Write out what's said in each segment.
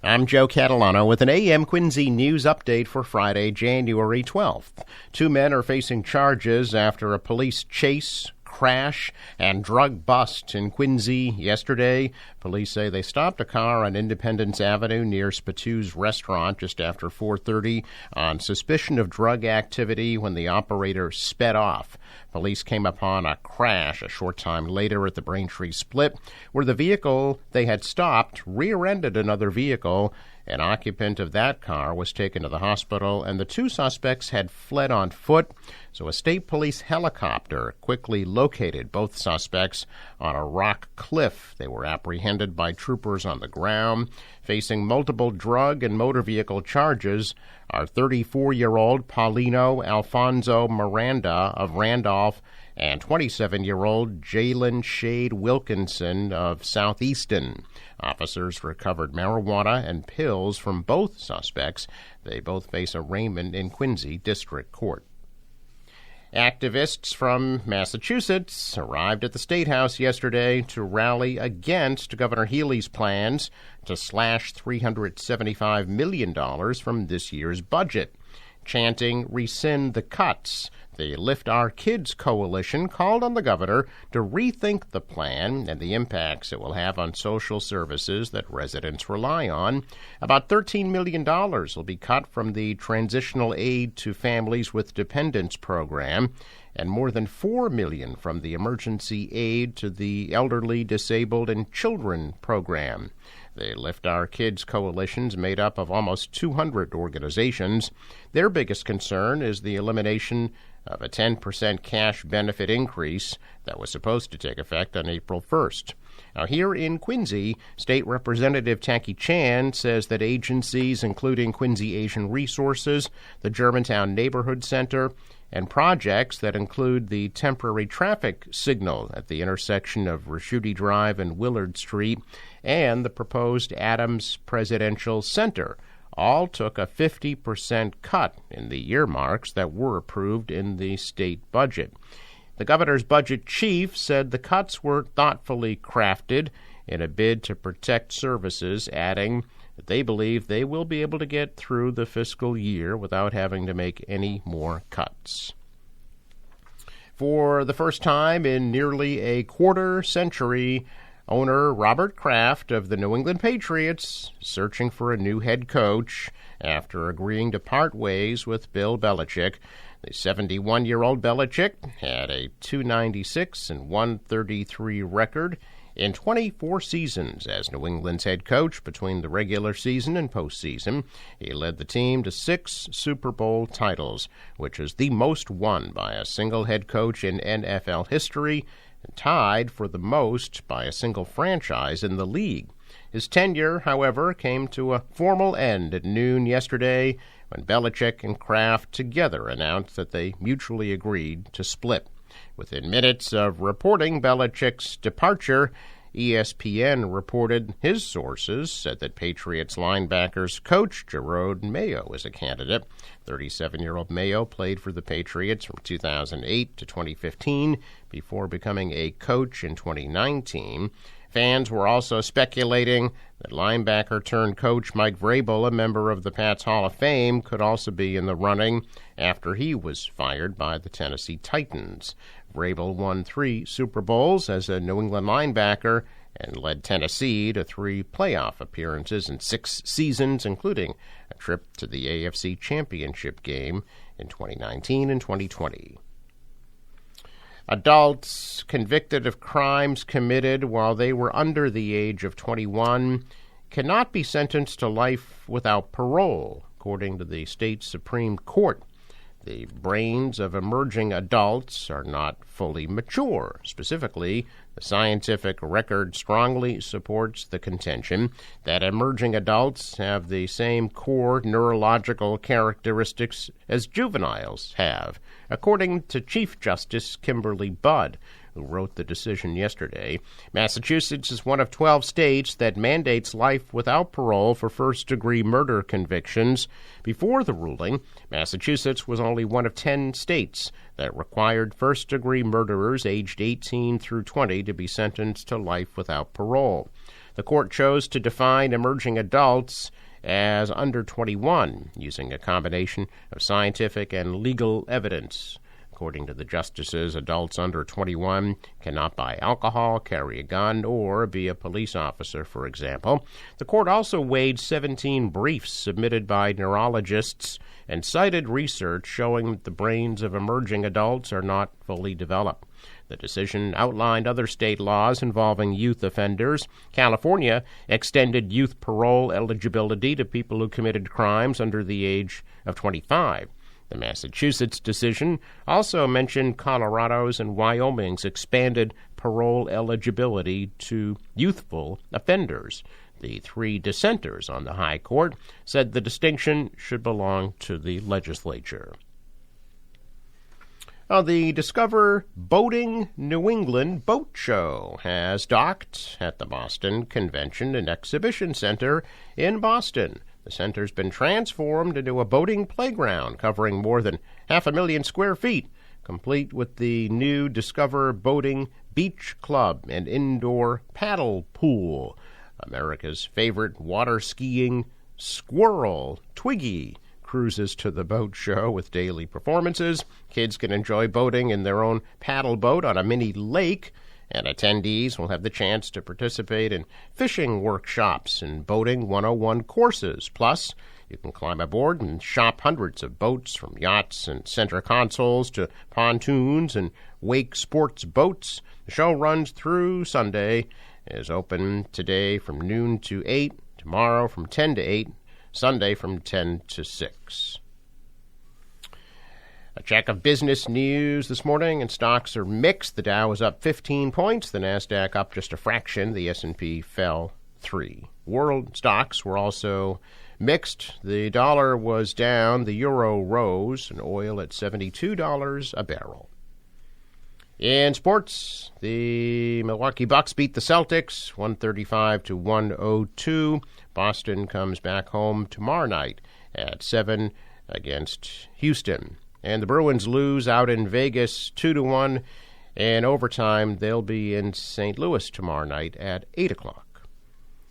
I'm Joe Catalano with an AM Quincy news update for Friday, January 12th. Two men are facing charges after a police chase, crash, and drug bust in Quincy yesterday. Police say they stopped a car on Independence Avenue near Spatoo's restaurant just after 4:30 on suspicion of drug activity when the operator sped off. Police came upon a crash a short time later at the Braintree Split, where the vehicle they had stopped rear-ended another vehicle. An occupant of that car was taken to the hospital, and the two suspects had fled on foot, so a state police helicopter quickly located both suspects on a rock cliff. They were apprehended by troopers on the ground. Facing multiple drug and motor vehicle charges are 34-year-old Paulino Alfonso Miranda of Randolph and 27-year-old Jalen Shade Wilkinson of Southeaston. Officers recovered marijuana and pills from both suspects. They both face arraignment in Quincy District Court. Activists from Massachusetts arrived at the State House yesterday to rally against Governor Healey's plans to slash $375 million from this year's budget, chanting, "Rescind the cuts." The Lift Our Kids coalition called on the governor to rethink the plan and the impacts it will have on social services that residents rely on. About $13 million will be cut from the Transitional Aid to Families with Dependents program, and more than $4 million from the Emergency Aid to the Elderly, Disabled, and Children program. The Lift Our Kids coalition is made up of almost 200 organizations. Their biggest concern is the elimination of a 10% cash benefit increase that was supposed to take effect on April 1st. Now, here in Quincy, State Representative Taki Chan says that agencies including Quincy Asian Resources, the Germantown Neighborhood Center, and projects that include the temporary traffic signal at the intersection of Raschuti Drive and Willard Street and the proposed Adams Presidential Center all took a 50% cut in the earmarks that were approved in the state budget. The governor's budget chief said the cuts were thoughtfully crafted in a bid to protect services, adding that they believe they will be able to get through the fiscal year without having to make any more cuts. For the first time in nearly a quarter century, owner Robert Kraft of the New England Patriots searching for a new head coach after agreeing to part ways with Bill Belichick. The 71-year-old Belichick had a .296 and .133 record in 24 seasons as New England's head coach between the regular season and postseason. He led the team to 6 Super Bowl titles, which is the most won by a single head coach in NFL history, and tied for the most by a single franchise in the league. His tenure, however, came to a formal end at noon yesterday when Belichick and Kraft together announced that they mutually agreed to split. Within minutes of reporting Belichick's departure, ESPN reported his sources said that Patriots linebackers coach Jerod Mayo is a candidate. 37-year-old Mayo played for the Patriots from 2008 to 2015 before becoming a coach in 2019. Fans were also speculating that linebacker-turned-coach Mike Vrabel, a member of the Pats Hall of Fame, could also be in the running after he was fired by the Tennessee Titans. Vrabel won 3 Super Bowls as a New England linebacker and led Tennessee to 3 playoff appearances in 6 seasons, including a trip to the AFC Championship game in 2019 and 2020. Adults convicted of crimes committed while they were under the age of 21 cannot be sentenced to life without parole, according to the state Supreme Court. The brains of emerging adults are not fully mature. Specifically, the scientific record strongly supports the contention that emerging adults have the same core neurological characteristics as juveniles have, according to Chief Justice Kimberly Budd, who wrote the decision yesterday. Massachusetts is one of 12 states that mandates life without parole for first-degree murder convictions. Before the ruling, Massachusetts was only one of 10 states that required first-degree murderers aged 18 through 20 to be sentenced to life without parole. The court chose to define emerging adults as under 21, using a combination of scientific and legal evidence. According to the justices, adults under 21 cannot buy alcohol, carry a gun, or be a police officer, for example. The court also weighed 17 briefs submitted by neurologists and cited research showing that the brains of emerging adults are not fully developed. The decision outlined other state laws involving youth offenders. California extended youth parole eligibility to people who committed crimes under the age of 25. The Massachusetts decision also mentioned Colorado's and Wyoming's expanded parole eligibility to youthful offenders. The three dissenters on the High Court said the distinction should belong to the legislature. The Discover Boating New England Boat Show has docked at the Boston Convention and Exhibition Center in Boston. The center's been transformed into a boating playground covering more than 500,000 square feet, complete with the new Discover Boating Beach Club and indoor paddle pool. America's favorite water skiing squirrel, Twiggy, cruises to the boat show with daily performances. Kids can enjoy boating in their own paddle boat on a mini lake, and attendees will have the chance to participate in fishing workshops and boating 101 courses. Plus, you can climb aboard and shop hundreds of boats, from yachts and center consoles to pontoons and wake sports boats. The show runs through Sunday, is open today from noon to 8, tomorrow from 10 to 8, Sunday from 10 to 6. A check of business news this morning, and stocks are mixed. The Dow is up 15 points, the Nasdaq up just a fraction, the S&P fell 3. World stocks were also mixed. The dollar was down, the euro rose, and oil at $72 a barrel. In sports, the Milwaukee Bucks beat the Celtics 135-102. Boston comes back home tomorrow night at 7 against Houston. And the Bruins lose out in Vegas 2-1. In overtime, they'll be in St. Louis tomorrow night at 8 o'clock.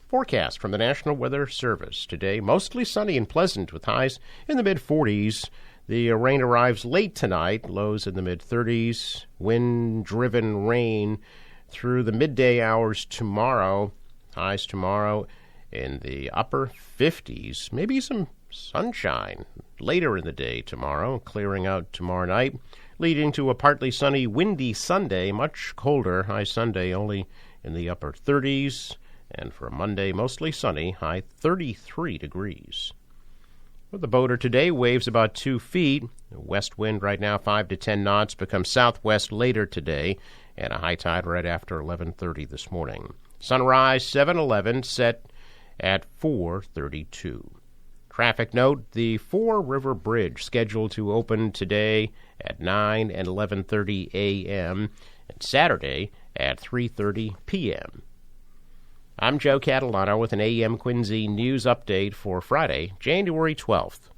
Forecast from the National Weather Service today: mostly sunny and pleasant with highs in the mid-40s. The rain arrives late tonight, lows in the mid-30s. Wind-driven rain through the midday hours tomorrow. Highs tomorrow in the upper 50s. Maybe some sunshine later in the day tomorrow, clearing out tomorrow night, leading to a partly sunny, windy Sunday, much colder. High Sunday only in the upper 30s. And for Monday, mostly sunny, high 33 degrees. For the boater today, waves about 2 feet. The west wind right now 5 to 10 knots, becomes southwest later today, and a high tide right after 11:30 this morning. Sunrise 7:11, set at 4:32. Traffic note: the Fore River Bridge scheduled to open today at 9 and 11:30 a.m. and Saturday at 3:30 p.m. I'm Joe Catalano with an AM Quincy news update for Friday, January 12th.